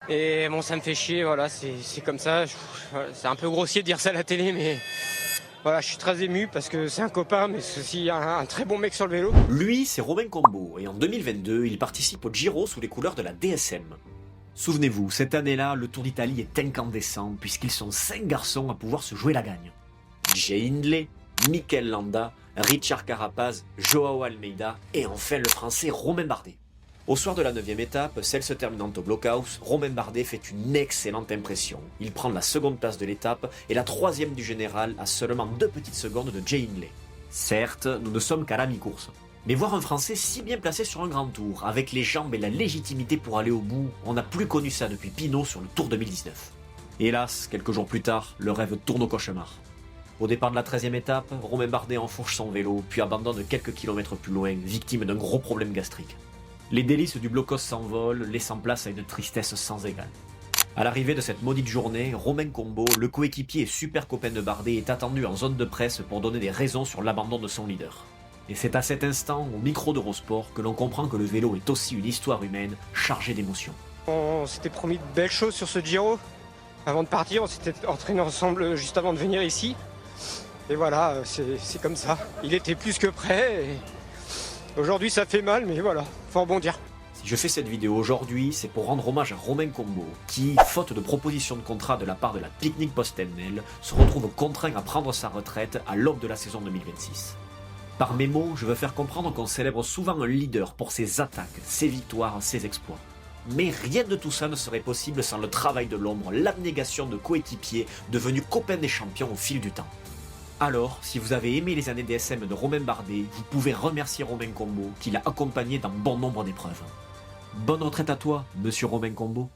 Et bon, ça me fait chier, voilà, c'est comme ça. C'est un peu grossier de dire ça à la télé, mais voilà, je suis très ému parce que c'est un copain, mais c'est aussi un très bon mec sur le vélo. Lui, c'est Romain Combo, et en 2022, il participe au Giro sous les couleurs de la DSM. Souvenez-vous, cette année-là, le Tour d'Italie est incandescent, puisqu'ils sont 5 garçons à pouvoir se jouer la gagne. Jay Hindley, Mikel Landa, Richard Carapaz, Joao Almeida, et enfin le français Romain Bardet. Au soir de la 9e étape, celle se terminant au blockhouse, Romain Bardet fait une excellente impression. Il prend la seconde place de l'étape et la 3e du général à seulement 2 petites secondes de Jay Hindley. Certes, nous ne sommes qu'à la mi-course. Mais voir un Français si bien placé sur un grand tour, avec les jambes et la légitimité pour aller au bout, on n'a plus connu ça depuis Pinot sur le Tour 2019. Hélas, quelques jours plus tard, le rêve tourne au cauchemar. Au départ de la 13e étape, Romain Bardet enfourche son vélo, puis abandonne quelques kilomètres plus loin, victime d'un gros problème gastrique. Les délices du blocos s'envolent, laissant place à une tristesse sans égale. À l'arrivée de cette maudite journée, Romain Combo, le coéquipier et super copain de Bardet, est attendu en zone de presse pour donner des raisons sur l'abandon de son leader. Et c'est à cet instant, au micro d'Eurosport, que l'on comprend que le vélo est aussi une histoire humaine chargée d'émotions. On s'était promis de belles choses sur ce Giro. Avant de partir, on s'était entraînés ensemble juste avant de venir ici. Et voilà, c'est comme ça. Il était plus que prêt. Et aujourd'hui, ça fait mal, mais voilà, faut rebondir. Si je fais cette vidéo aujourd'hui, c'est pour rendre hommage à Romain Combo, qui, faute de proposition de contrat de la part de la Picnic PostNL, se retrouve contraint à prendre sa retraite à l'aube de la saison 2026. Par mes mots, je veux faire comprendre qu'on célèbre souvent un leader pour ses attaques, ses victoires, ses exploits. Mais rien de tout ça ne serait possible sans le travail de l'ombre, l'abnégation de coéquipiers devenus copains des champions au fil du temps. Alors, si vous avez aimé les années DSM de Romain Bardet, vous pouvez remercier Romain Combo qui l'a accompagné dans bon nombre d'épreuves. Bonne retraite à toi, monsieur Romain Combo.